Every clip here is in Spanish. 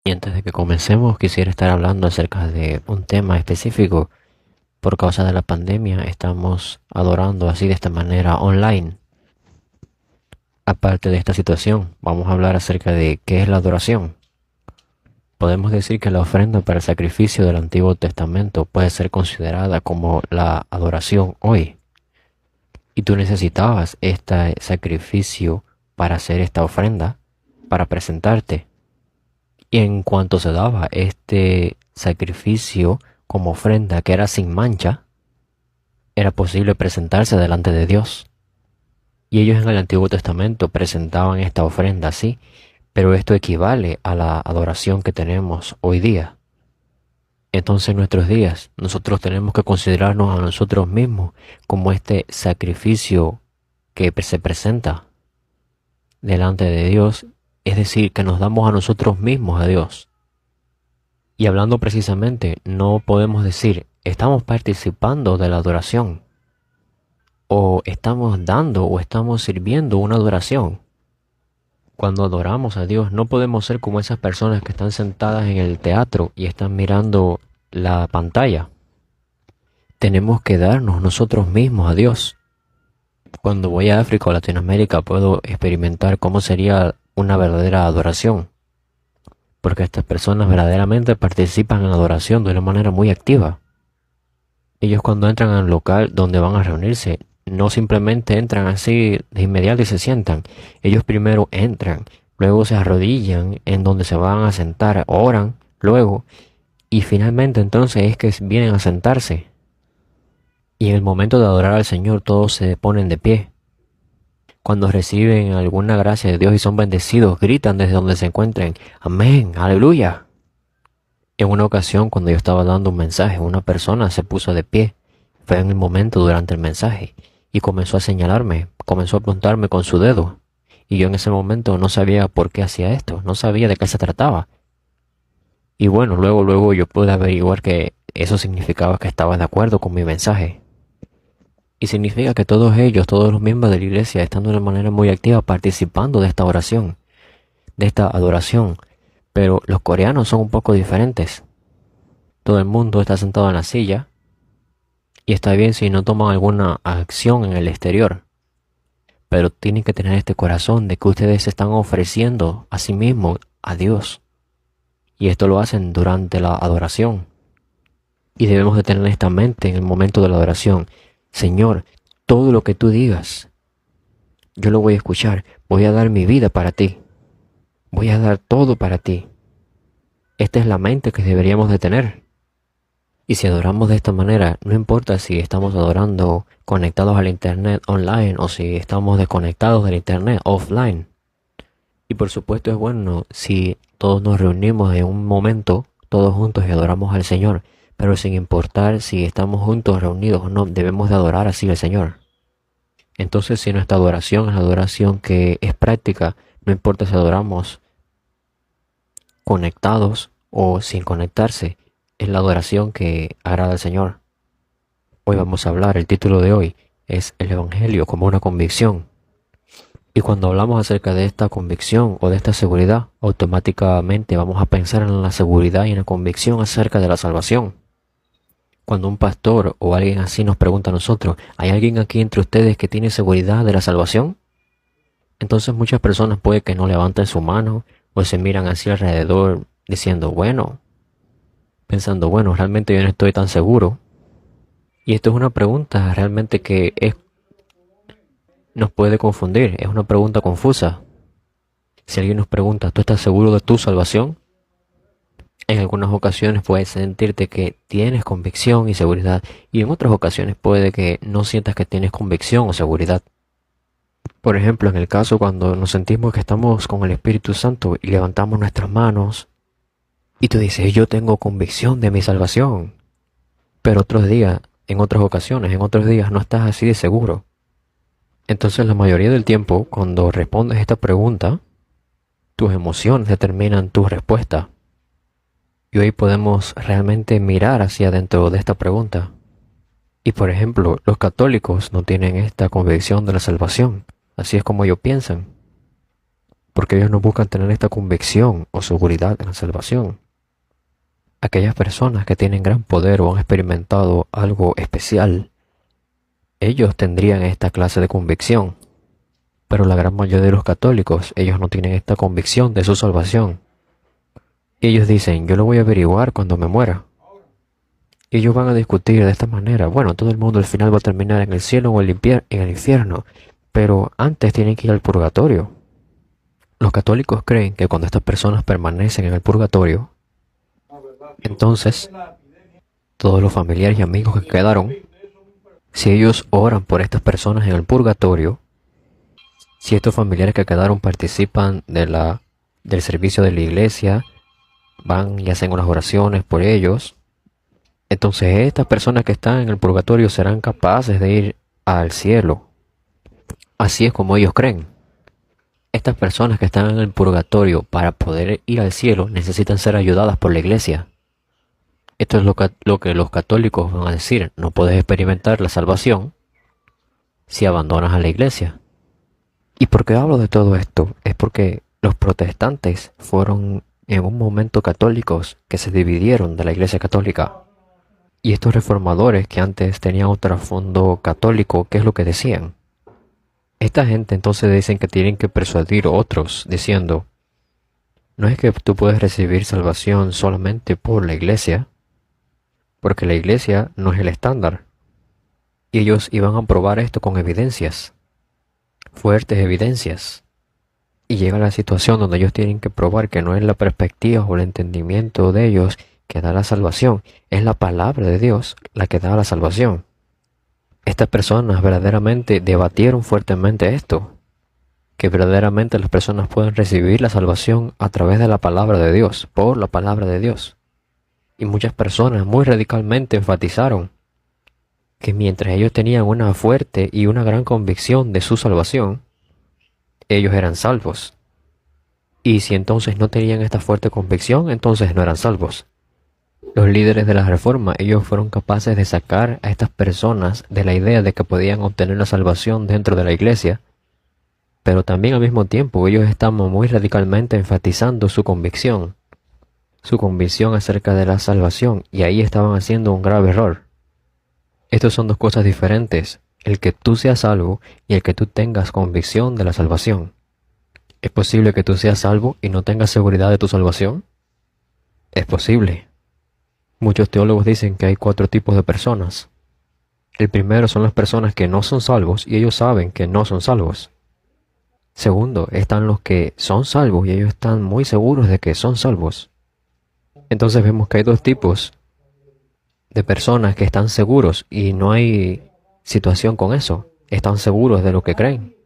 Y antes de que comencemos, quisiera estar hablando acerca de un tema específico. Por causa de la pandemia, estamos adorando así de esta manera online. Aparte de esta situación, vamos a hablar acerca de qué es la adoración. Podemos decir que la ofrenda para el sacrificio del Antiguo Testamento puede ser considerada como la adoración hoy. Y tú necesitabas este sacrificio para hacer esta ofrenda, para presentarte. Y en cuanto se daba este sacrificio como ofrenda que era sin mancha, era posible presentarse delante de Dios. Y ellos en el Antiguo Testamento presentaban esta ofrenda así, pero esto equivale a la adoración que tenemos hoy día. Entonces en nuestros días nosotros tenemos que considerarnos a nosotros mismos como este sacrificio que se presenta delante de Dios, es decir, que nos damos a nosotros mismos a Dios. Y hablando precisamente, no podemos decir, estamos participando de la adoración, o estamos dando o estamos sirviendo una adoración. Cuando adoramos a Dios, no podemos ser como esas personas que están sentadas en el teatro y están mirando la pantalla. Tenemos que darnos nosotros mismos a Dios. Cuando voy a África o Latinoamérica puedo experimentar cómo sería una verdadera adoración, porque estas personas verdaderamente participan en la adoración de una manera muy activa. Ellos cuando entran al local donde van a reunirse, no simplemente entran así de inmediato y se sientan. Ellos primero entran, luego se arrodillan en donde se van a sentar, oran, luego, y finalmente entonces es que vienen a sentarse. Y en el momento de adorar al Señor todos se ponen de pie. Cuando reciben alguna gracia de Dios y son bendecidos, gritan desde donde se encuentren, amén, aleluya. En una ocasión, cuando yo estaba dando un mensaje, una persona se puso de pie. Fue en el momento durante el mensaje y comenzó a señalarme, comenzó a apuntarme con su dedo. Y yo en ese momento no sabía por qué hacía esto, no sabía de qué se trataba. Y bueno, luego yo pude averiguar que eso significaba que estaba de acuerdo con mi mensaje. Y significa que todos ellos, todos los miembros de la iglesia, están de una manera muy activa participando de esta oración, de esta adoración. Pero los coreanos son un poco diferentes. Todo el mundo está sentado en la silla y está bien si no toman alguna acción en el exterior. Pero tienen que tener este corazón de que ustedes se están ofreciendo a sí mismos a Dios. Y esto lo hacen durante la adoración. Y debemos de tener esta mente en el momento de la adoración. Señor, todo lo que tú digas, yo lo voy a escuchar. Voy a dar mi vida para ti. Voy a dar todo para ti. Esta es la mente que deberíamos de tener. Y si adoramos de esta manera, no importa si estamos adorando conectados al internet online o si estamos desconectados del internet offline. Y por supuesto es bueno si todos nos reunimos en un momento, todos juntos y adoramos al Señor. Pero sin importar si estamos juntos reunidos o no, debemos de adorar así al Señor. Entonces si nuestra adoración es la adoración que es práctica, no importa si adoramos conectados o sin conectarse, es la adoración que agrada al Señor. Hoy vamos a hablar, el título de hoy es el Evangelio como una convicción. Y cuando hablamos acerca de esta convicción o de esta seguridad, automáticamente vamos a pensar en la seguridad y en la convicción acerca de la salvación. Cuando un pastor o alguien así nos pregunta a nosotros, ¿hay alguien aquí entre ustedes que tiene seguridad de la salvación? Entonces muchas personas puede que no levanten su mano o se miran hacia alrededor diciendo, pensando, realmente yo no estoy tan seguro. Y esto es una pregunta realmente que nos puede confundir, es una pregunta confusa. Si alguien nos pregunta, ¿tú estás seguro de tu salvación? En algunas ocasiones puedes sentirte que tienes convicción y seguridad, y en otras ocasiones puede que no sientas que tienes convicción o seguridad. Por ejemplo, en el caso cuando nos sentimos que estamos con el Espíritu Santo y levantamos nuestras manos, y tú dices, yo tengo convicción de mi salvación. Pero otros días, en otras ocasiones, en otros días no estás así de seguro. Entonces la mayoría del tiempo, cuando respondes esta pregunta, tus emociones determinan tu respuesta. Y hoy podemos realmente mirar hacia dentro de esta pregunta. Y por ejemplo, los católicos no tienen esta convicción de la salvación. Así es como ellos piensan. porque ellos no buscan tener esta convicción o seguridad en la salvación. Aquellas personas que tienen gran poder o han experimentado algo especial, ellos tendrían esta clase de convicción. Pero la gran mayoría de los católicos, ellos no tienen esta convicción de su salvación. Y ellos dicen, yo lo voy a averiguar cuando me muera. Y ellos van a discutir de esta manera. Bueno, todo el mundo al final va a terminar en el cielo o en el infierno. Pero antes tienen que ir al purgatorio. Los católicos creen que cuando estas personas permanecen en el purgatorio, entonces todos los familiares y amigos que quedaron, si ellos oran por estas personas en el purgatorio, si estos familiares que quedaron participan del servicio de la iglesia, van y hacen unas oraciones por ellos, entonces estas personas que están en el purgatorio serán capaces de ir al cielo. Así es como ellos creen. Estas personas que están en el purgatorio para poder ir al cielo necesitan ser ayudadas por la iglesia. Esto es lo que los católicos van a decir. No puedes experimentar la salvación si abandonas a la iglesia. ¿Y por qué hablo de todo esto? Es porque los protestantes fueron en un momento católicos que se dividieron de la iglesia católica. Y estos reformadores que antes tenían un trasfondo católico, ¿qué es lo que decían? Esta gente entonces dicen que tienen que persuadir a otros diciendo, no es que tú puedes recibir salvación solamente por la iglesia, porque la iglesia no es el estándar. Y ellos iban a probar esto con evidencias, fuertes evidencias. Y llega la situación donde ellos tienen que probar que no es la perspectiva o el entendimiento de ellos que da la salvación, es la palabra de Dios la que da la salvación. Estas personas verdaderamente debatieron fuertemente esto, que verdaderamente las personas pueden recibir la salvación a través de la palabra de Dios, por la palabra de Dios. Y muchas personas muy radicalmente enfatizaron que mientras ellos tenían una fuerte y una gran convicción de su salvación, ellos eran salvos. Y si entonces no tenían esta fuerte convicción, entonces no eran salvos. Los líderes de la Reforma, ellos fueron capaces de sacar a estas personas de la idea de que podían obtener la salvación dentro de la iglesia, pero también al mismo tiempo ellos estaban muy radicalmente enfatizando su convicción acerca de la salvación, y ahí estaban haciendo un grave error. Estos son dos cosas diferentes, el que tú seas salvo y el que tú tengas convicción de la salvación. ¿Es posible que tú seas salvo y no tengas seguridad de tu salvación? Es posible. Muchos teólogos dicen que hay 4 tipos de personas. El primero son las personas que no son salvos y ellos saben que no son salvos. Segundo, están los que son salvos y ellos están muy seguros de que son salvos. Entonces vemos que hay 2 tipos de personas que están seguros y no hay situación con eso. Están seguros de lo que creen.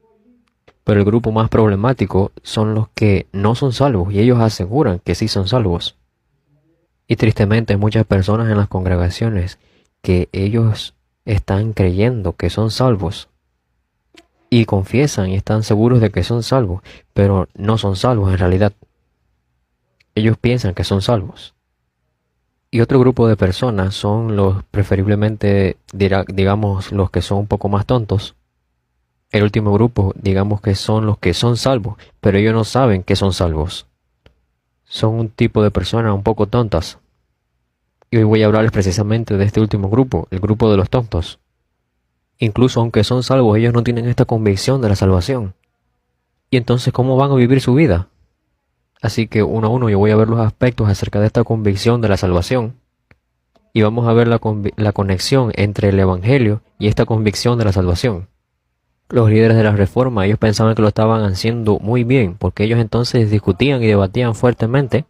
Pero el grupo más problemático son los que no son salvos y ellos aseguran que sí son salvos. Y tristemente hay muchas personas en las congregaciones que ellos están creyendo que son salvos y confiesan y están seguros de que son salvos, pero no son salvos en realidad. Ellos piensan que son salvos. Y otro grupo de personas son los preferiblemente, digamos, los que son un poco más tontos. El último grupo, digamos que son los que son salvos, pero ellos no saben que son salvos. Son un tipo de personas un poco tontas. Y hoy voy a hablarles precisamente de este último grupo, el grupo de los tontos. Incluso aunque son salvos, ellos no tienen esta convicción de la salvación. Y entonces, ¿cómo van a vivir su vida? Así que uno a uno yo voy a ver los aspectos acerca de esta convicción de la salvación. Y vamos a ver la conexión entre el Evangelio y esta convicción de la salvación. Los líderes de la Reforma, ellos pensaban que lo estaban haciendo muy bien, porque ellos entonces discutían y debatían fuertemente.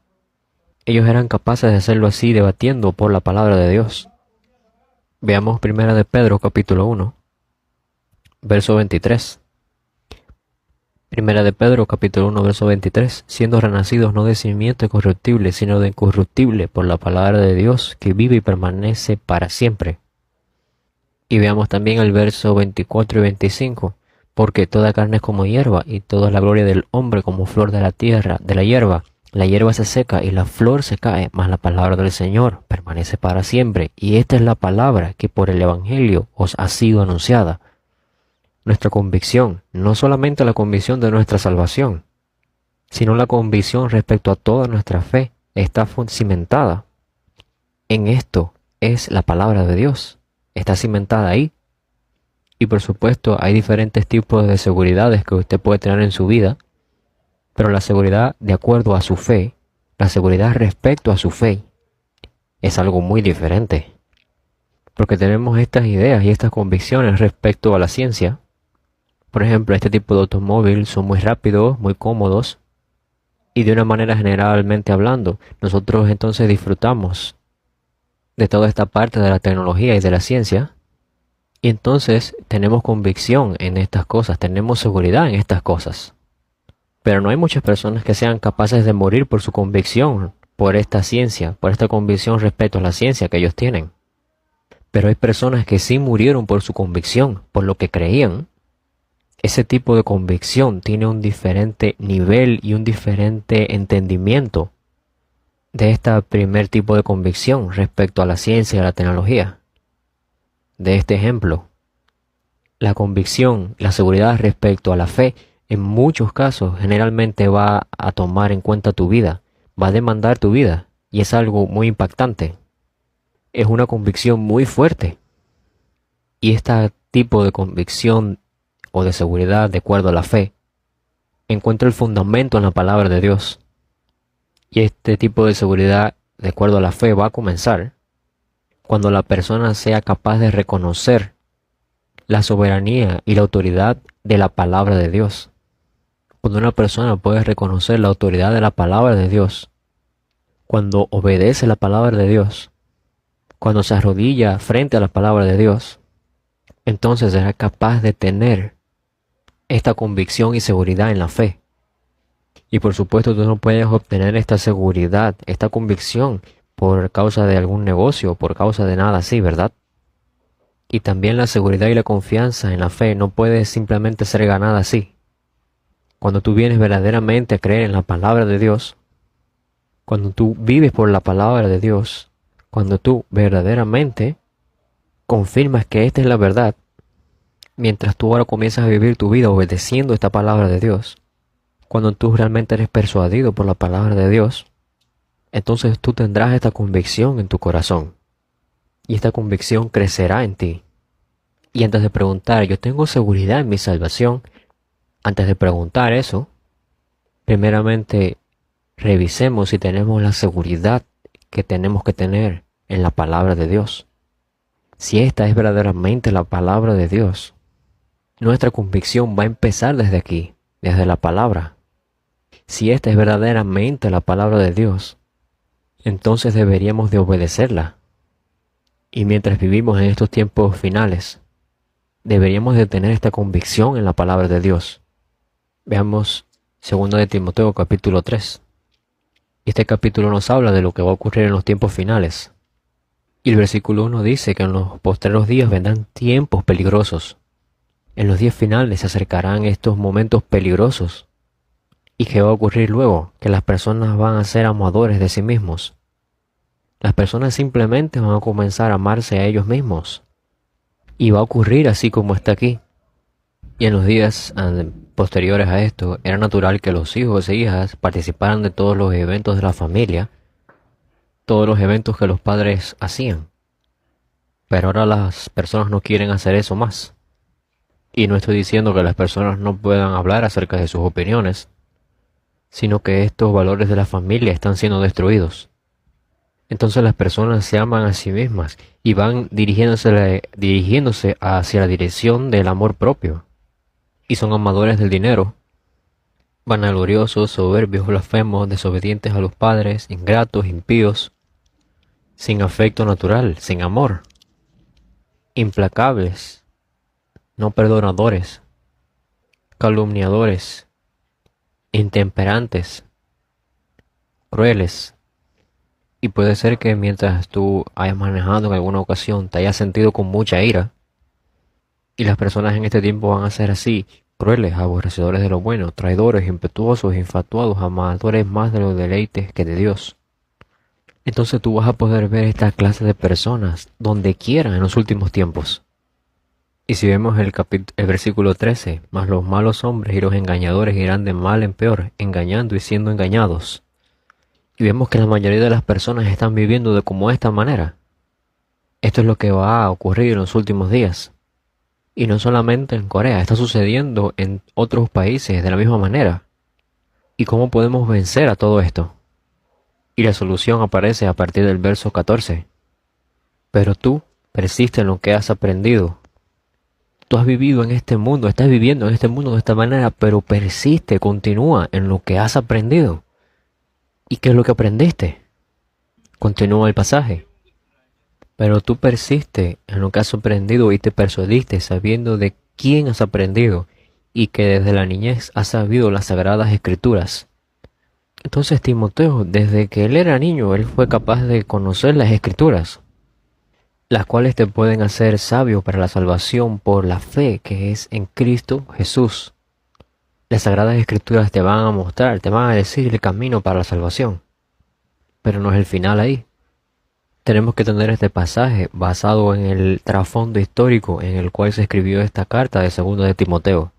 Ellos eran capaces de hacerlo así, debatiendo por la palabra de Dios. Veamos 1 de Pedro, capítulo 1, verso 23. 1 de Pedro, capítulo 1, verso 23. Siendo renacidos no de simiente corruptible, sino de incorruptible, por la palabra de Dios, que vive y permanece para siempre. Y veamos también el verso 24 y 25. Porque toda carne es como hierba, y toda la gloria del hombre como flor de la tierra, de la hierba. La hierba se seca y la flor se cae, mas la palabra del Señor permanece para siempre. Y esta es la palabra que por el Evangelio os ha sido anunciada. Nuestra convicción, no solamente la convicción de nuestra salvación, sino la convicción respecto a toda nuestra fe está cimentada en esto, es la palabra de Dios, está cimentada ahí. Y por supuesto hay diferentes tipos de seguridades que usted puede tener en su vida, pero la seguridad de acuerdo a su fe, la seguridad respecto a su fe, es algo muy diferente. Porque tenemos estas ideas y estas convicciones respecto a la ciencia. Por ejemplo, este tipo de automóvil son muy rápidos, muy cómodos, y de una manera generalmente hablando, nosotros entonces disfrutamos de toda esta parte de la tecnología y de la ciencia, y entonces tenemos convicción en estas cosas, tenemos seguridad en estas cosas. Pero no hay muchas personas que sean capaces de morir por su convicción, por esta ciencia, por esta convicción respecto a la ciencia que ellos tienen. Pero hay personas que sí murieron por su convicción, por lo que creían. Ese tipo de convicción tiene un diferente nivel y un diferente entendimiento de este primer tipo de convicción respecto a la ciencia y a la tecnología. De este ejemplo, la convicción, la seguridad respecto a la fe, en muchos casos generalmente va a tomar en cuenta tu vida, va a demandar tu vida, y es algo muy impactante. Es una convicción muy fuerte. Y este tipo de convicción o de seguridad de acuerdo a la fe encuentra el fundamento en la palabra de Dios. Y este tipo de seguridad de acuerdo a la fe va a comenzar cuando la persona sea capaz de reconocer la soberanía y la autoridad de la palabra de Dios. Cuando una persona puede reconocer la autoridad de la palabra de Dios, cuando obedece la palabra de Dios, cuando se arrodilla frente a la palabra de Dios, entonces será capaz de tener esta convicción y seguridad en la fe. Y por supuesto tú no puedes obtener esta seguridad, esta convicción por causa de algún negocio, por causa de nada así, ¿verdad? Y también la seguridad y la confianza en la fe no puede simplemente ser ganada así. Cuando tú vienes verdaderamente a creer en la palabra de Dios, cuando tú vives por la palabra de Dios, cuando tú verdaderamente confirmas que esta es la verdad, mientras tú ahora comienzas a vivir tu vida obedeciendo esta palabra de Dios, cuando tú realmente eres persuadido por la palabra de Dios, entonces tú tendrás esta convicción en tu corazón. Y esta convicción crecerá en ti. Y antes de preguntar, yo tengo seguridad en mi salvación, antes de preguntar eso, primeramente revisemos si tenemos la seguridad que tenemos que tener en la palabra de Dios. Si esta es verdaderamente la palabra de Dios, nuestra convicción va a empezar desde aquí, desde la palabra. Si esta es verdaderamente la palabra de Dios, entonces deberíamos de obedecerla. Y mientras vivimos en estos tiempos finales, deberíamos de tener esta convicción en la palabra de Dios. Veamos 2 de Timoteo capítulo 3. Este capítulo nos habla de lo que va a ocurrir en los tiempos finales. Y el versículo 1 dice que en los postreros días vendrán tiempos peligrosos. En los días finales se acercarán estos momentos peligrosos. ¿Y qué va a ocurrir luego? Que las personas van a ser amadores de sí mismos. Las personas simplemente van a comenzar a amarse a ellos mismos. Y va a ocurrir así como está aquí. Y en los días posteriores a esto, era natural que los hijos e hijas participaran de todos los eventos de la familia, todos los eventos que los padres hacían. Pero ahora las personas no quieren hacer eso más. Y no estoy diciendo que las personas no puedan hablar acerca de sus opiniones, sino que estos valores de la familia están siendo destruidos. Entonces las personas se aman a sí mismas y van dirigiéndose hacia la dirección del amor propio. Y son amadores del dinero, vanagloriosos, soberbios, blasfemos, desobedientes a los padres, ingratos, impíos, sin afecto natural, sin amor, implacables, no perdonadores, calumniadores, intemperantes, crueles. Y puede ser que mientras tú hayas manejado en alguna ocasión te hayas sentido con mucha ira. Y las personas en este tiempo van a ser así, crueles, aborrecedores de lo bueno, traidores, impetuosos, infatuados, amadores más de los deleites que de Dios. Entonces tú vas a poder ver esta clase de personas donde quiera en los últimos tiempos. Y si vemos el versículo 13, mas los malos hombres y los engañadores irán de mal en peor, engañando y siendo engañados. Y vemos que la mayoría de las personas están viviendo de como esta manera. Esto es lo que va a ocurrir en los últimos días. Y no solamente en Corea, está sucediendo en otros países de la misma manera. ¿Y cómo podemos vencer a todo esto? Y la solución aparece a partir del verso 14. Pero tú persiste en lo que has aprendido. Tú has vivido en este mundo, estás viviendo en este mundo de esta manera, pero persiste, continúa en lo que has aprendido. ¿Y qué es lo que aprendiste? Continúa el pasaje. Pero tú persiste en lo que has aprendido y te persuadiste sabiendo de quién has aprendido y que desde la niñez has sabido las sagradas escrituras. Entonces Timoteo, desde que él era niño, él fue capaz de conocer las escrituras, las cuales te pueden hacer sabio para la salvación por la fe que es en Cristo Jesús. Las sagradas escrituras te van a mostrar, te van a decir el camino para la salvación. Pero no es el final ahí. Tenemos que tener este pasaje basado en el trasfondo histórico en el cual se escribió esta carta de 2 de Timoteo.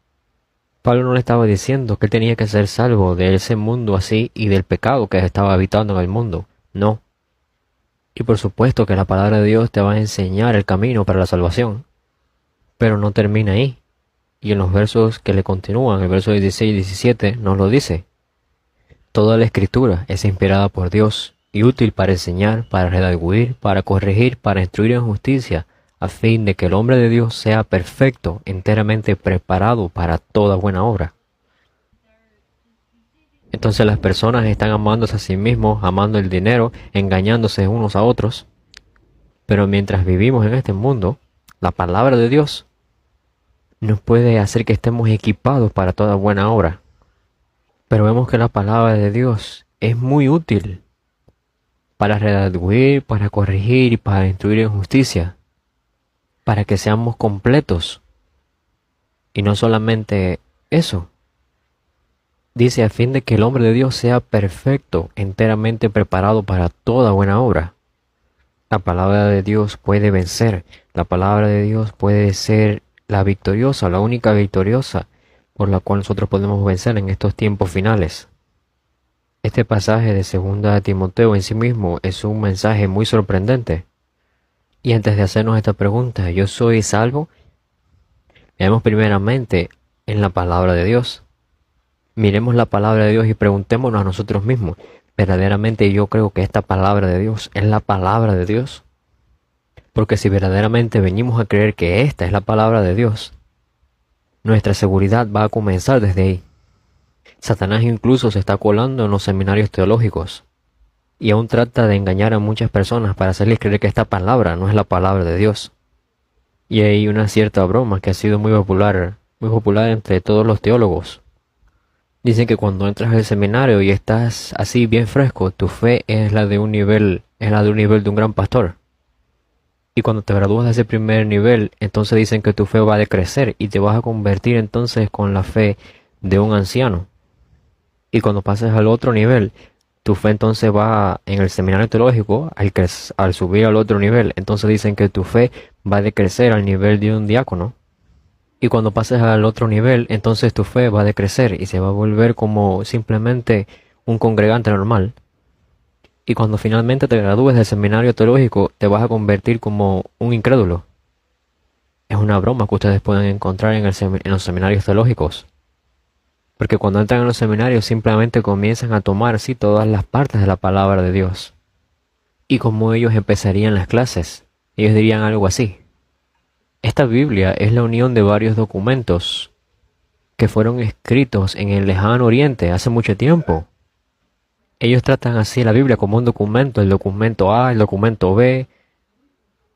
Pablo no le estaba diciendo que él tenía que ser salvo de ese mundo así y del pecado que estaba habitando en el mundo. No. Y por supuesto que la palabra de Dios te va a enseñar el camino para la salvación. Pero no termina ahí. Y en los versos que le continúan, el verso 16 y 17, nos lo dice. Toda la escritura es inspirada por Dios y útil para enseñar, para redarguir, para corregir, para instruir en justicia, a fin de que el hombre de Dios sea perfecto, enteramente preparado para toda buena obra. Entonces las personas están amándose a sí mismos, amando el dinero, engañándose unos a otros. Pero mientras vivimos en este mundo, la palabra de Dios nos puede hacer que estemos equipados para toda buena obra. Pero vemos que la palabra de Dios es muy útil para redarguir, para corregir y para instruir en justicia, para que seamos completos. Y no solamente eso. Dice a fin de que el hombre de Dios sea perfecto, enteramente preparado para toda buena obra. La palabra de Dios puede vencer. La palabra de Dios puede ser la victoriosa, la única victoriosa por la cual nosotros podemos vencer en estos tiempos finales. Este pasaje de 2 de Timoteo en sí mismo es un mensaje muy sorprendente. Y antes de hacernos esta pregunta, ¿yo soy salvo? Veamos primeramente en la palabra de Dios. Miremos la palabra de Dios y preguntémonos a nosotros mismos, ¿verdaderamente yo creo que esta palabra de Dios es la palabra de Dios? Porque si verdaderamente venimos a creer que esta es la palabra de Dios, nuestra seguridad va a comenzar desde ahí. Satanás incluso se está colando en los seminarios teológicos y aún trata de engañar a muchas personas para hacerles creer que esta palabra no es la palabra de Dios. Y hay una cierta broma que ha sido muy popular entre todos los teólogos. Dicen que cuando entras al seminario y estás así bien fresco, tu fe es la de un nivel de un gran pastor. Y cuando te gradúas de ese primer nivel, entonces dicen que tu fe va a decrecer y te vas a convertir entonces con la fe de un anciano. Y cuando pases al otro nivel, tu fe entonces va en el seminario teológico, al subir al otro nivel, entonces dicen que tu fe va a decrecer al nivel de un diácono. Y cuando pases al otro nivel, entonces tu fe va a decrecer y se va a volver como simplemente un congregante normal. Y cuando finalmente te gradúes del seminario teológico, te vas a convertir como un incrédulo. Es una broma que ustedes pueden encontrar en los seminarios teológicos. Porque cuando entran en los seminarios simplemente comienzan a tomar así todas las partes de la palabra de Dios. Y como ellos empezarían las clases, ellos dirían algo así. Esta Biblia es la unión de varios documentos que fueron escritos en el lejano oriente hace mucho tiempo. Ellos tratan así la Biblia como un documento, el documento A, el documento B.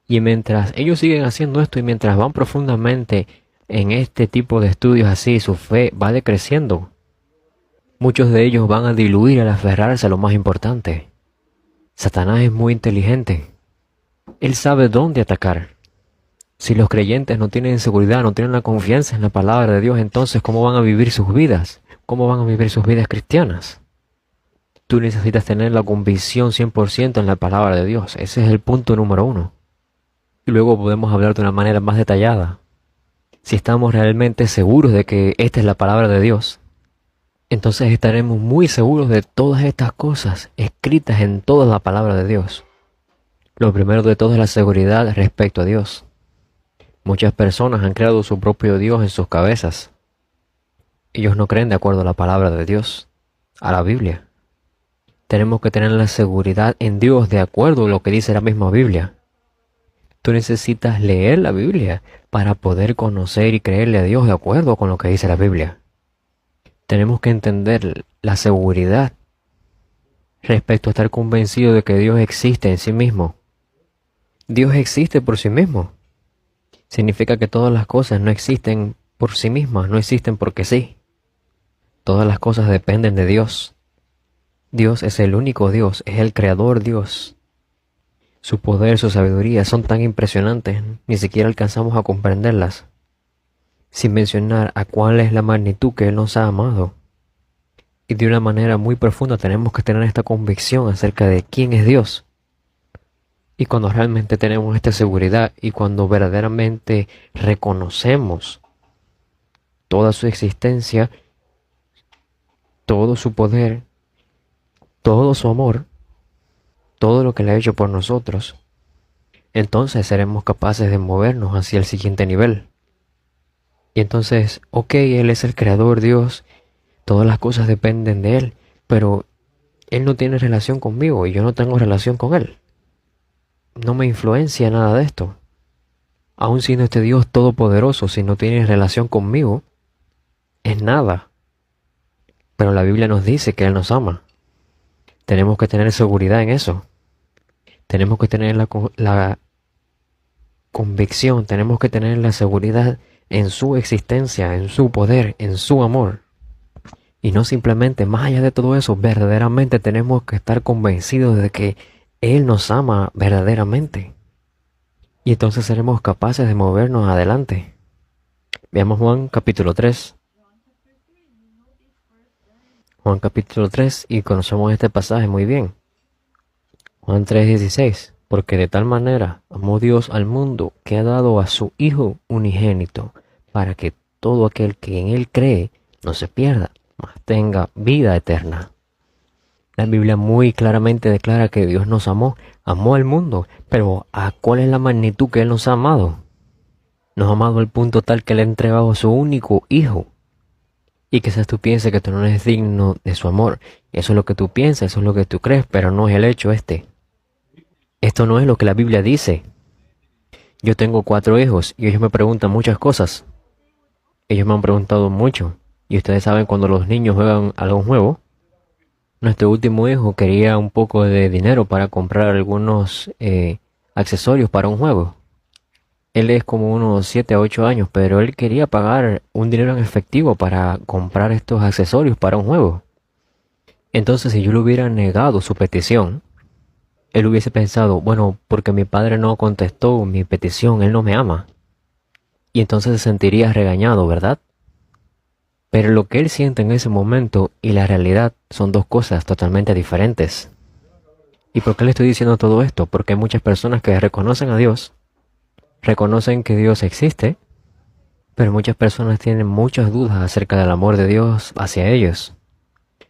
Y mientras ellos siguen haciendo esto y mientras van profundamente en este tipo de estudios así, su fe va decreciendo. Muchos de ellos van a diluir al aferrarse a lo más importante. Satanás es muy inteligente. Él sabe dónde atacar. Si los creyentes no tienen seguridad, no tienen la confianza en la palabra de Dios, entonces ¿cómo van a vivir sus vidas? ¿Cómo van a vivir sus vidas cristianas? Tú necesitas tener la convicción 100% en la palabra de Dios. Ese es el punto número 1. Y luego podemos hablar de una manera más detallada. si estamos realmente seguros de que esta es la palabra de Dios, entonces estaremos muy seguros de todas estas cosas escritas en toda la palabra de Dios. Lo primero de todo es la seguridad respecto a Dios. Muchas personas han creado su propio Dios en sus cabezas. Ellos no creen de acuerdo a la palabra de Dios, a la Biblia. Tenemos que tener la seguridad en Dios de acuerdo a lo que dice la misma Biblia. Tú necesitas leer la Biblia para poder conocer y creerle a Dios de acuerdo con lo que dice la Biblia. Tenemos que entender la seguridad respecto a estar convencido de que Dios existe en sí mismo. Dios existe por sí mismo. Significa que todas las cosas no existen por sí mismas, no existen porque sí. Todas las cosas dependen de Dios. Dios es el único Dios, es el creador Dios. Su poder, su sabiduría son tan impresionantes, ni siquiera alcanzamos a comprenderlas. Sin mencionar a cuál es la magnitud que Él nos ha amado. Y de una manera muy profunda tenemos que tener esta convicción acerca de quién es Dios. Y cuando realmente tenemos esta seguridad y cuando verdaderamente reconocemos toda su existencia, todo su poder, todo su amor, todo lo que le ha hecho por nosotros, entonces seremos capaces de movernos hacia el siguiente nivel. Y entonces, ok, Él es el creador Dios, todas las cosas dependen de Él, pero Él no tiene relación conmigo y yo no tengo relación con Él. No me influencia nada de esto. Aun siendo este Dios todopoderoso, si no tiene relación conmigo, es nada. Pero la Biblia nos dice que Él nos ama. Tenemos que tener seguridad en eso. Tenemos que tener la convicción, tenemos que tener la seguridad en su existencia, en su poder, en su amor. Y no simplemente, más allá de todo eso, verdaderamente tenemos que estar convencidos de que Él nos ama verdaderamente. Y entonces seremos capaces de movernos adelante. Veamos Juan capítulo 3. Juan capítulo 3 y conocemos este pasaje muy bien. Juan 3:16. Porque de tal manera amó Dios al mundo que ha dado a su Hijo unigénito, para que todo aquel que en Él cree no se pierda, mas tenga vida eterna. La Biblia muy claramente declara que Dios nos amó al mundo, pero ¿a cuál es la magnitud que Él nos ha amado? Nos ha amado al punto tal que le ha entregado a su único Hijo. Y quizás tú pienses que tú no eres digno de su amor. Eso es lo que tú piensas, eso es lo que tú crees, pero no es el hecho este. Esto no es lo que la Biblia dice. Yo tengo 4 hijos y ellos me preguntan muchas cosas. Ellos me han preguntado mucho. Y ustedes saben cuando los niños juegan algún juego. Nuestro último hijo quería un poco de dinero para comprar algunos accesorios para un juego. Él es como unos 7 a 8 años, pero él quería pagar un dinero en efectivo para comprar estos accesorios para un juego. Entonces, si yo le hubiera negado su petición, él hubiese pensado, bueno, porque mi padre no contestó mi petición, él no me ama. Y entonces se sentiría regañado, ¿verdad? Pero lo que él siente en ese momento y la realidad son dos cosas totalmente diferentes. ¿Y por qué le estoy diciendo todo esto? Porque hay muchas personas que reconocen a Dios, reconocen que Dios existe, pero muchas personas tienen muchas dudas acerca del amor de Dios hacia ellos.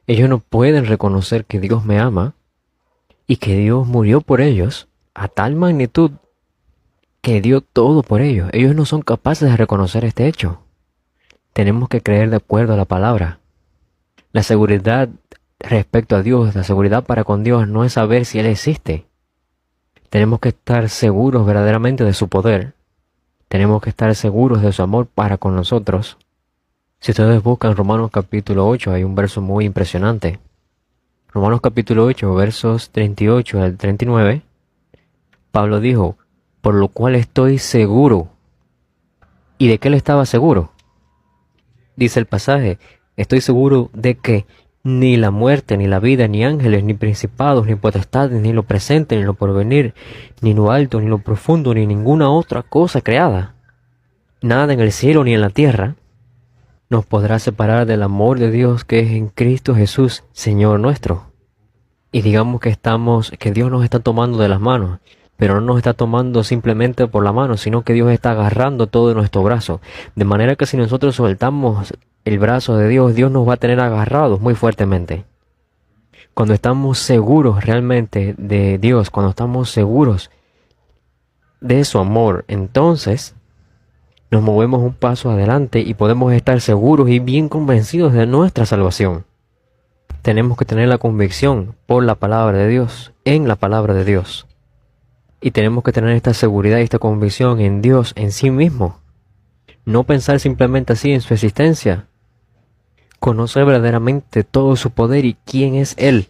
Ellos no pueden reconocer que Dios me ama y que Dios murió por ellos a tal magnitud que dio todo por ellos. Ellos no son capaces de reconocer este hecho. Tenemos que creer de acuerdo a la palabra. La seguridad respecto a Dios, la seguridad para con Dios no es saber si Él existe. Tenemos que estar seguros verdaderamente de su poder. Tenemos que estar seguros de su amor para con nosotros. Si ustedes buscan Romanos capítulo 8, hay un verso muy impresionante. Romanos capítulo 8, versos 38 al 39, Pablo dijo, por lo cual estoy seguro. ¿Y de qué él estaba seguro? Dice el pasaje, estoy seguro de que ni la muerte, ni la vida, ni ángeles, ni principados, ni potestades, ni lo presente, ni lo porvenir, ni lo alto, ni lo profundo, ni ninguna otra cosa creada, nada en el cielo ni en la tierra, nos podrá separar del amor de Dios que es en Cristo Jesús, Señor nuestro. Y digamos que Dios nos está tomando de las manos. pero no nos está tomando simplemente por la mano, sino que Dios está agarrando todo de nuestro brazo. De manera que si nosotros soltamos el brazo de Dios, Dios nos va a tener agarrados muy fuertemente. Cuando estamos seguros realmente de Dios, cuando estamos seguros de su amor, entonces nos movemos un paso adelante y podemos estar seguros y bien convencidos de nuestra salvación. Tenemos que tener la convicción por la palabra de Dios, en la palabra de Dios. Y tenemos que tener esta seguridad y esta convicción en Dios, en sí mismo. No pensar simplemente así en su existencia. Conocer verdaderamente todo su poder y quién es Él.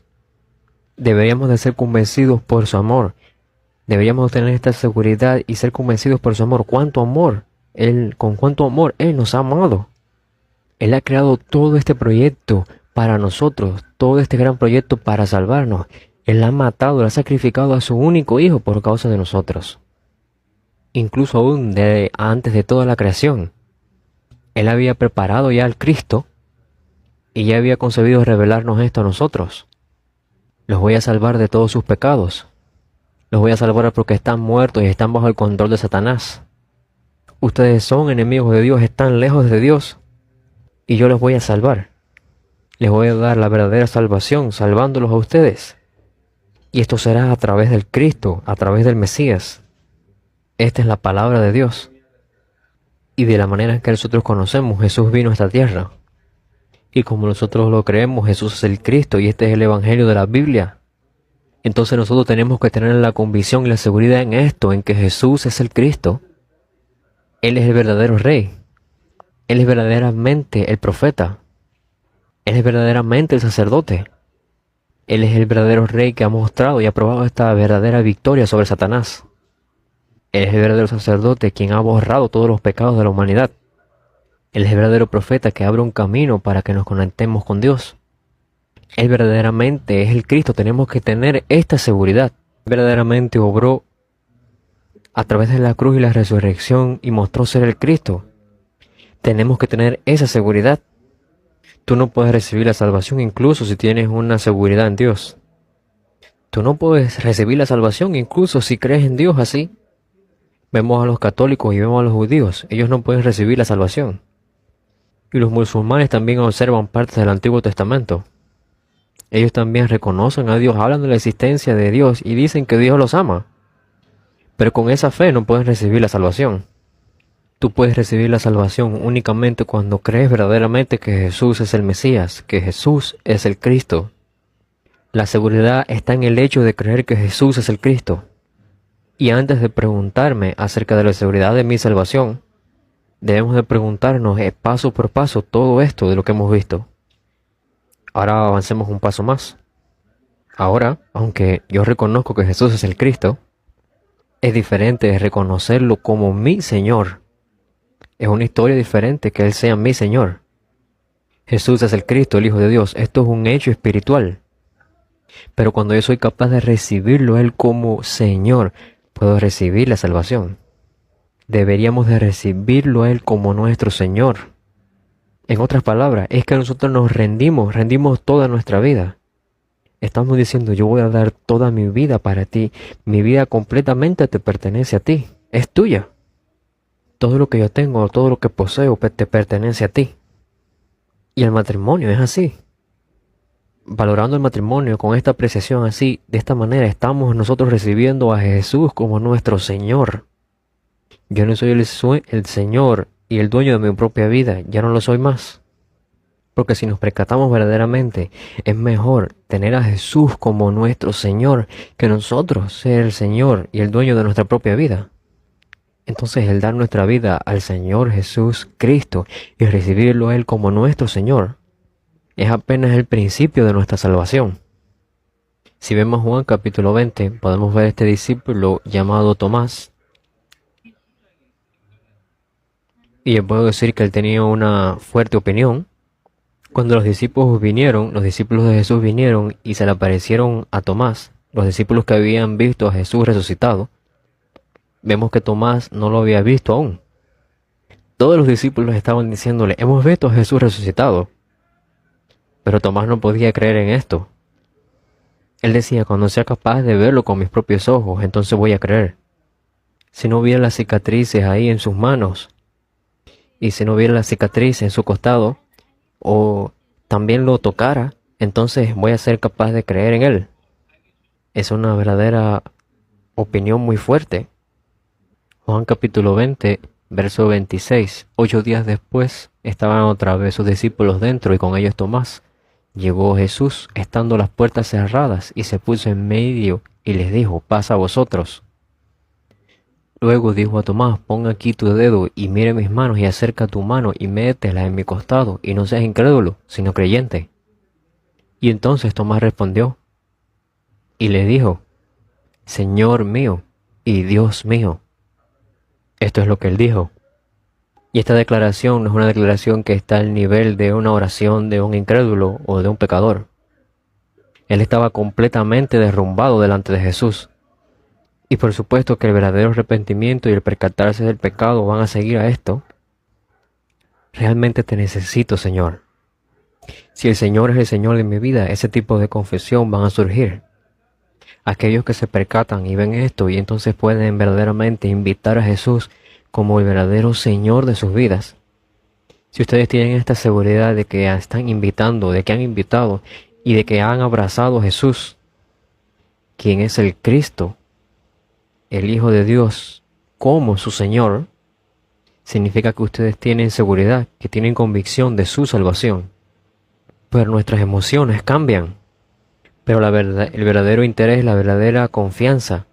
Deberíamos de ser convencidos por su amor. Deberíamos tener esta seguridad y ser convencidos por su amor. ¿Cuánto amor? Con cuánto amor Él nos ha amado. Él ha creado todo este proyecto para nosotros, todo este gran proyecto para salvarnos. Él ha matado, Él ha sacrificado a su único Hijo por causa de nosotros. Incluso aún antes de toda la creación. Él había preparado ya al Cristo y ya había concebido revelarnos esto a nosotros. Los voy a salvar de todos sus pecados. Los voy a salvar porque están muertos y están bajo el control de Satanás. Ustedes son enemigos de Dios, están lejos de Dios. Y yo los voy a salvar. Les voy a dar la verdadera salvación, salvándolos a ustedes. Y esto será a través del Cristo, a través del Mesías. Esta es la palabra de Dios. Y de la manera en que nosotros conocemos, Jesús vino a esta tierra. Y como nosotros lo creemos, Jesús es el Cristo y este es el Evangelio de la Biblia. Entonces nosotros tenemos que tener la convicción y la seguridad en esto, en que Jesús es el Cristo. Él es el verdadero Rey. Él es verdaderamente el profeta. Él es verdaderamente el sacerdote. Él es el verdadero Rey que ha mostrado y ha probado esta verdadera victoria sobre Satanás. Él es el verdadero sacerdote quien ha borrado todos los pecados de la humanidad. Él es el verdadero profeta que abre un camino para que nos conectemos con Dios. Él verdaderamente es el Cristo. Tenemos que tener esta seguridad. Verdaderamente obró a través de la cruz y la resurrección y mostró ser el Cristo. Tenemos que tener esa seguridad. Tú no puedes recibir la salvación incluso si tienes una seguridad en Dios. Tú no puedes recibir la salvación incluso si crees en Dios así. Vemos a los católicos y vemos a los judíos. Ellos no pueden recibir la salvación. Y los musulmanes también observan partes del Antiguo Testamento. Ellos también reconocen a Dios, hablan de la existencia de Dios y dicen que Dios los ama. Pero con esa fe no pueden recibir la salvación. Tú puedes recibir la salvación únicamente cuando crees verdaderamente que Jesús es el Mesías, que Jesús es el Cristo. La seguridad está en el hecho de creer que Jesús es el Cristo. Y antes de preguntarme acerca de la seguridad de mi salvación, debemos de preguntarnos paso por paso todo esto de lo que hemos visto. Ahora avancemos un paso más. Ahora, aunque yo reconozco que Jesús es el Cristo, es diferente de reconocerlo como mi Señor. Es una historia diferente que Él sea mi Señor. Jesús es el Cristo, el Hijo de Dios. Esto es un hecho espiritual. Pero cuando yo soy capaz de recibirlo a Él como Señor, puedo recibir la salvación. Deberíamos de recibirlo a Él como nuestro Señor. En otras palabras, es que nosotros nos rendimos toda nuestra vida. Estamos diciendo, yo voy a dar toda mi vida para ti. Mi vida completamente te pertenece a ti. Es tuya. Todo lo que yo tengo, todo lo que poseo, te pertenece a ti. Y el matrimonio es así. Valorando el matrimonio con esta apreciación así, de esta manera, estamos nosotros recibiendo a Jesús como nuestro Señor. Yo no soy el Señor y el dueño de mi propia vida, ya no lo soy más. Porque si nos percatamos verdaderamente, es mejor tener a Jesús como nuestro Señor que nosotros ser el Señor y el dueño de nuestra propia vida. Entonces el dar nuestra vida al Señor Jesús Cristo y recibirlo a Él como nuestro Señor es apenas el principio de nuestra salvación. Si vemos Juan capítulo 20, podemos ver este discípulo llamado Tomás. Y yo puedo decir que él tenía una fuerte opinión. Cuando los discípulos de Jesús vinieron y se le aparecieron a Tomás, los discípulos que habían visto a Jesús resucitado, vemos que Tomás no lo había visto aún. Todos los discípulos estaban diciéndole, hemos visto a Jesús resucitado. Pero Tomás no podía creer en esto. Él decía, cuando sea capaz de verlo con mis propios ojos, entonces voy a creer. Si no viera las cicatrices ahí en sus manos, y si no viera las cicatrices en su costado, o también lo tocara, entonces voy a ser capaz de creer en él. Es una verdadera opinión muy fuerte. Juan capítulo 20, verso 26. 8 días después estaban otra vez sus discípulos dentro y con ellos Tomás. Llegó Jesús, estando las puertas cerradas, y se puso en medio y les dijo, paz a vosotros. Luego dijo a Tomás, pon aquí tu dedo y mire mis manos y acerca tu mano y métela en mi costado y no seas incrédulo, sino creyente. Y entonces Tomás respondió y le dijo, Señor mío y Dios mío. Esto es lo que él dijo. Y esta declaración no es una declaración que está al nivel de una oración de un incrédulo o de un pecador. Él estaba completamente derrumbado delante de Jesús. Y por supuesto que el verdadero arrepentimiento y el percatarse del pecado van a seguir a esto. Realmente te necesito, Señor. Si el Señor es el Señor de mi vida, ese tipo de confesión van a surgir. Aquellos que se percatan y ven esto y entonces pueden verdaderamente invitar a Jesús como el verdadero Señor de sus vidas. Si ustedes tienen esta seguridad de que están invitando, de que han invitado y de que han abrazado a Jesús, quien es el Cristo, el Hijo de Dios, como su Señor, significa que ustedes tienen seguridad, que tienen convicción de su salvación. Pero nuestras emociones cambian. Pero el verdadero interés, la verdadera confianza,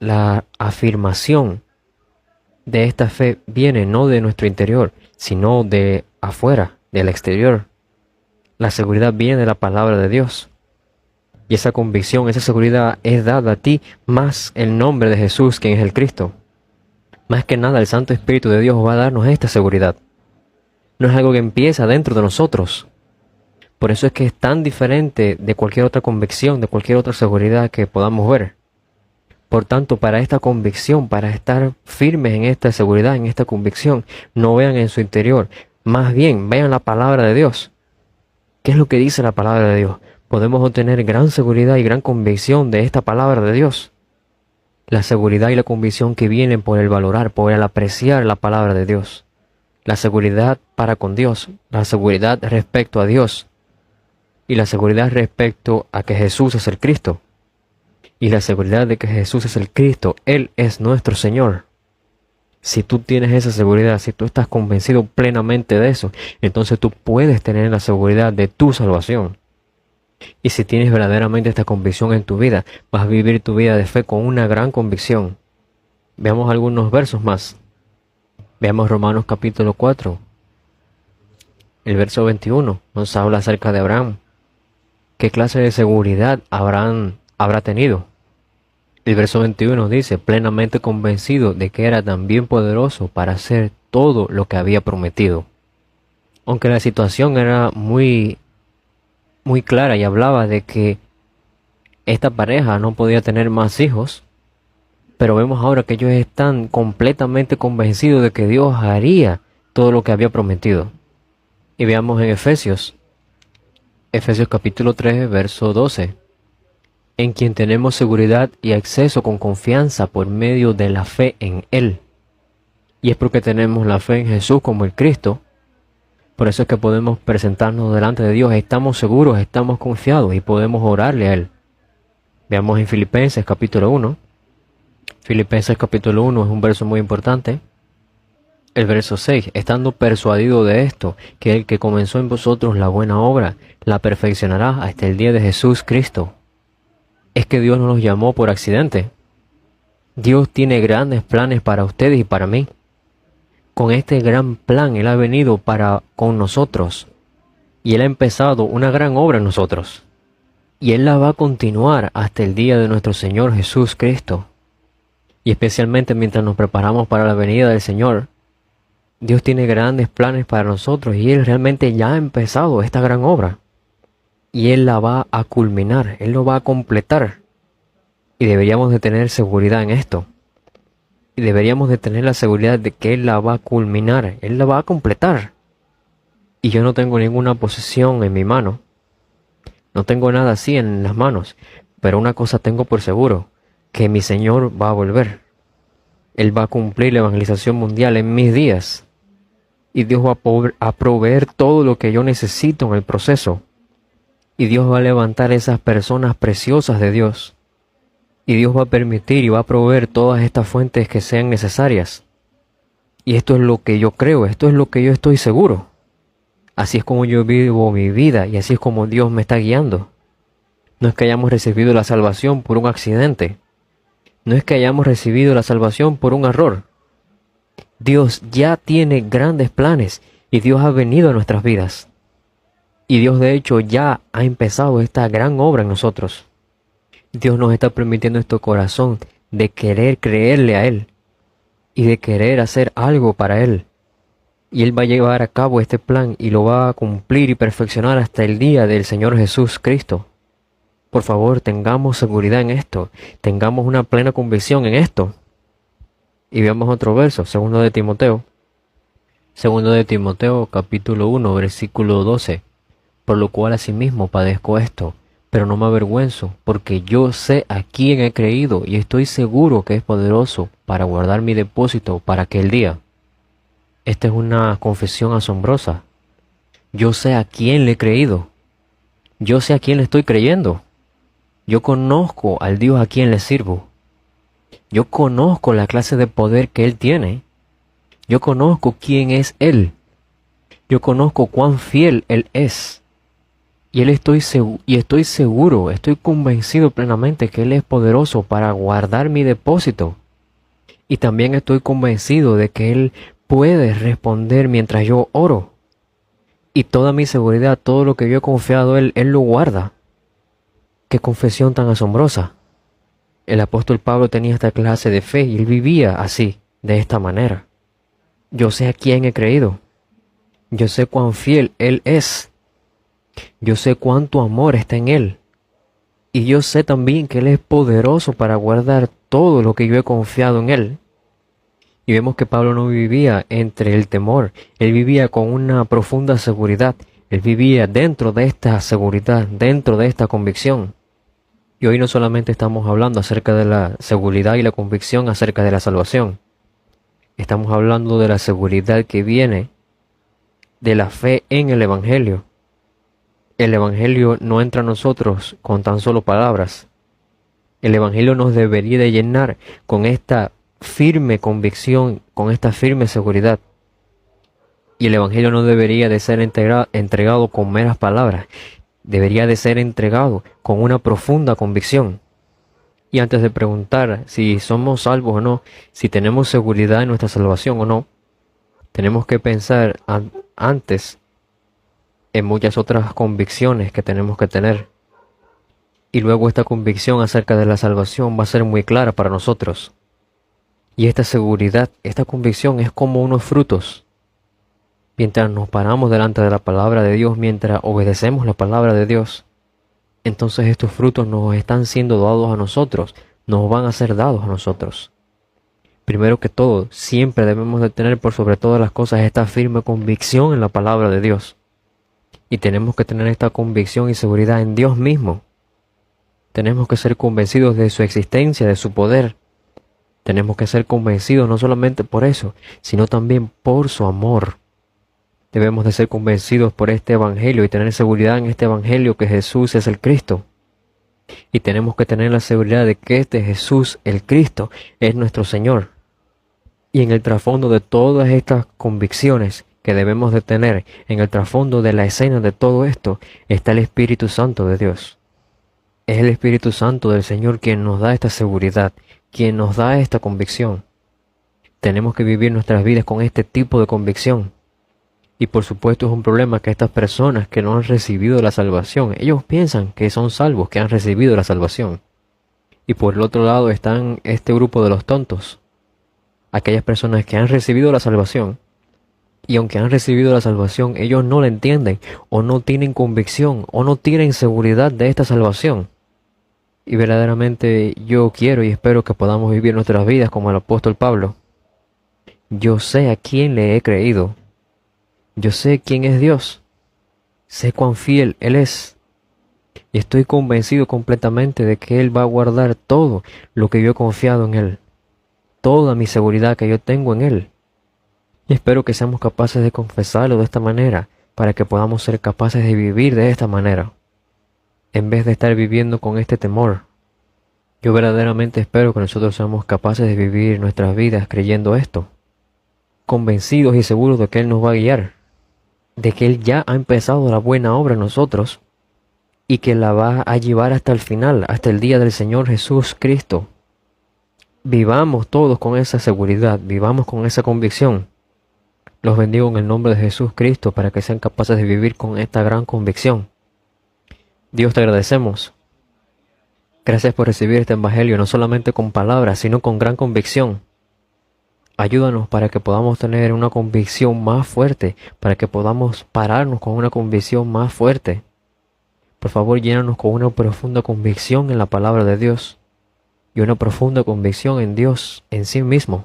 la afirmación de esta fe viene no de nuestro interior, sino de afuera, del exterior. La seguridad viene de la palabra de Dios. Y esa convicción, esa seguridad es dada a ti más el nombre de Jesús, quien es el Cristo. Más que nada, el Santo Espíritu de Dios va a darnos esta seguridad. No es algo que empieza dentro de nosotros. Por eso es que es tan diferente de cualquier otra convicción, de cualquier otra seguridad que podamos ver. Por tanto, para esta convicción, para estar firmes en esta seguridad, en esta convicción, no vean en su interior. Más bien, vean la palabra de Dios. ¿Qué es lo que dice la palabra de Dios? Podemos obtener gran seguridad y gran convicción de esta palabra de Dios. La seguridad y la convicción que vienen por el valorar, por el apreciar la palabra de Dios. La seguridad para con Dios, la seguridad respecto a Dios. Y la seguridad respecto a que Jesús es el Cristo. Y la seguridad de que Jesús es el Cristo, Él es nuestro Señor. Si tú tienes esa seguridad, si tú estás convencido plenamente de eso, entonces tú puedes tener la seguridad de tu salvación. Y si tienes verdaderamente esta convicción en tu vida, vas a vivir tu vida de fe con una gran convicción. Veamos algunos versos más. Veamos Romanos capítulo 4. El verso 21 nos habla acerca de Abraham. ¿Qué clase de seguridad Abraham habrá tenido? El verso 21 dice, plenamente convencido de que era también poderoso para hacer todo lo que había prometido. Aunque la situación era muy clara y hablaba de que esta pareja no podía tener más hijos, pero vemos ahora que ellos están completamente convencidos de que Dios haría todo lo que había prometido. Y veamos en Efesios capítulo 3, verso 12. En quien tenemos seguridad y acceso con confianza por medio de la fe en Él. Y es porque tenemos la fe en Jesús como el Cristo. Por eso es que podemos presentarnos delante de Dios. Estamos seguros, estamos confiados y podemos orarle a Él. Veamos en Filipenses capítulo 1. Filipenses capítulo 1 es un verso muy importante. El verso 6, estando persuadido de esto, que el que comenzó en vosotros la buena obra, la perfeccionará hasta el día de Jesús Cristo. Es que Dios no nos llamó por accidente. Dios tiene grandes planes para ustedes y para mí. Con este gran plan Él ha venido para con nosotros. Y Él ha empezado una gran obra en nosotros. Y Él la va a continuar hasta el día de nuestro Señor Jesús Cristo. Y especialmente mientras nos preparamos para la venida del Señor, Dios tiene grandes planes para nosotros y Él realmente ya ha empezado esta gran obra. Y Él la va a culminar, Él lo va a completar. Y deberíamos de tener seguridad en esto. Y deberíamos de tener la seguridad de que Él la va a culminar, Él la va a completar. Y yo no tengo ninguna posesión en mi mano. No tengo nada así en las manos, pero una cosa tengo por seguro, que mi Señor va a volver. Él va a cumplir la evangelización mundial en mis días. Y Dios va a proveer todo lo que yo necesito en el proceso. Y Dios va a levantar esas personas preciosas de Dios. Y Dios va a permitir y va a proveer todas estas fuentes que sean necesarias. Y esto es lo que yo creo, esto es lo que yo estoy seguro. Así es como yo vivo mi vida y así es como Dios me está guiando. No es que hayamos recibido la salvación por un accidente. No es que hayamos recibido la salvación por un error. Dios ya tiene grandes planes y Dios ha venido a nuestras vidas. Y Dios de hecho ya ha empezado esta gran obra en nosotros. Dios nos está permitiendo este corazón de querer creerle a Él y de querer hacer algo para Él. Y Él va a llevar a cabo este plan y lo va a cumplir y perfeccionar hasta el día del Señor Jesús Cristo. Por favor, tengamos seguridad en esto, tengamos una plena convicción en esto. Y veamos otro verso, segundo de Timoteo. Segundo de Timoteo, capítulo 1, versículo 12. Por lo cual asimismo padezco esto, pero no me avergüenzo, porque yo sé a quién he creído y estoy seguro que es poderoso para guardar mi depósito para aquel día. Esta es una confesión asombrosa. Yo sé a quién le he creído. Yo sé a quién le estoy creyendo. Yo conozco al Dios a quien le sirvo. Yo conozco la clase de poder que Él tiene. Yo conozco quién es Él. Yo conozco cuán fiel Él es. Y estoy seguro, estoy convencido plenamente que Él es poderoso para guardar mi depósito. Y también estoy convencido de que Él puede responder mientras yo oro. Y toda mi seguridad, todo lo que yo he confiado en Él, Él lo guarda. ¡Qué confesión tan asombrosa! El apóstol Pablo tenía esta clase de fe y él vivía así, de esta manera. Yo sé a quién he creído. Yo sé cuán fiel Él es. Yo sé cuánto amor está en Él. Y yo sé también que Él es poderoso para guardar todo lo que yo he confiado en Él. Y vemos que Pablo no vivía entre el temor. Él vivía con una profunda seguridad. Él vivía dentro de esta seguridad, dentro de esta convicción. Y hoy no solamente estamos hablando acerca de la seguridad y la convicción acerca de la salvación. Estamos hablando de la seguridad que viene de la fe en el Evangelio. El Evangelio no entra a nosotros con tan solo palabras. El Evangelio nos debería de llenar con esta firme convicción, con esta firme seguridad. Y el Evangelio no debería de ser entregado con meras palabras. Debería de ser entregado con una profunda convicción. Y antes de preguntar si somos salvos o no, si tenemos seguridad en nuestra salvación o no, tenemos que pensar antes en muchas otras convicciones que tenemos que tener. Y luego esta convicción acerca de la salvación va a ser muy clara para nosotros. Y esta seguridad, esta convicción es como unos frutos. Mientras nos paramos delante de la palabra de Dios, mientras obedecemos la palabra de Dios, entonces estos frutos nos están siendo dados a nosotros, nos van a ser dados a nosotros. Primero que todo, siempre debemos de tener por sobre todas las cosas esta firme convicción en la palabra de Dios. Y tenemos que tener esta convicción y seguridad en Dios mismo. Tenemos que ser convencidos de su existencia, de su poder. Tenemos que ser convencidos no solamente por eso, sino también por su amor. Debemos de ser convencidos por este Evangelio y tener seguridad en este Evangelio que Jesús es el Cristo. Y tenemos que tener la seguridad de que este Jesús, el Cristo, es nuestro Señor. Y en el trasfondo de todas estas convicciones que debemos de tener, en el trasfondo de la escena de todo esto, está el Espíritu Santo de Dios. Es el Espíritu Santo del Señor quien nos da esta seguridad, quien nos da esta convicción. Tenemos que vivir nuestras vidas con este tipo de convicción. Y por supuesto es un problema que estas personas que no han recibido la salvación, ellos piensan que son salvos, que han recibido la salvación. Y por el otro lado están este grupo de los tontos, aquellas personas que han recibido la salvación, y aunque han recibido la salvación, ellos no la entienden, o no tienen convicción, o no tienen seguridad de esta salvación. Y verdaderamente yo quiero y espero que podamos vivir nuestras vidas como el apóstol Pablo. Yo sé a quién le he creído. Yo sé quién es Dios. Sé cuán fiel Él es. Y estoy convencido completamente de que Él va a guardar todo lo que yo he confiado en Él, toda mi seguridad que yo tengo en Él. Y espero que seamos capaces de confesarlo de esta manera, para que podamos ser capaces de vivir de esta manera, en vez de estar viviendo con este temor. Yo verdaderamente espero que nosotros seamos capaces de vivir nuestras vidas creyendo esto, convencidos y seguros de que Él nos va a guiar, de que Él ya ha empezado la buena obra en nosotros y que la va a llevar hasta el final, hasta el día del Señor Jesús Cristo. Vivamos todos con esa seguridad, vivamos con esa convicción. Los bendigo en el nombre de Jesús Cristo para que sean capaces de vivir con esta gran convicción. Dios, te agradecemos. Gracias por recibir este evangelio, no solamente con palabras, sino con gran convicción. Ayúdanos para que podamos tener una convicción más fuerte, para que podamos pararnos con una convicción más fuerte. Por favor, llénanos con una profunda convicción en la palabra de Dios y una profunda convicción en Dios en sí mismo.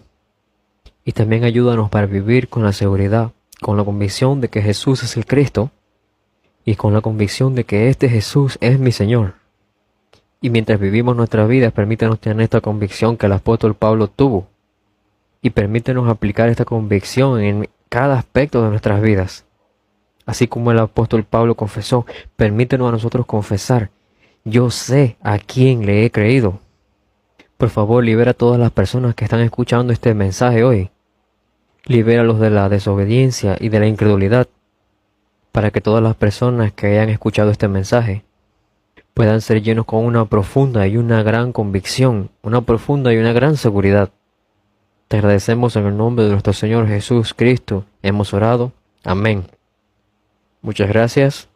Y también ayúdanos para vivir con la seguridad, con la convicción de que Jesús es el Cristo y con la convicción de que este Jesús es mi Señor. Y mientras vivimos nuestra vida, permítanos tener esta convicción que el apóstol Pablo tuvo. Y permítanos aplicar esta convicción en cada aspecto de nuestras vidas. Así como el apóstol Pablo confesó, permítanos a nosotros confesar: yo sé a quién le he creído. Por favor, libera a todas las personas que están escuchando este mensaje hoy. Libéralos de la desobediencia y de la incredulidad, para que todas las personas que hayan escuchado este mensaje puedan ser llenos con una profunda y una gran convicción, una profunda y una gran seguridad. Te agradecemos en el nombre de nuestro Señor Jesús Cristo. Hemos orado. Amén. Muchas gracias.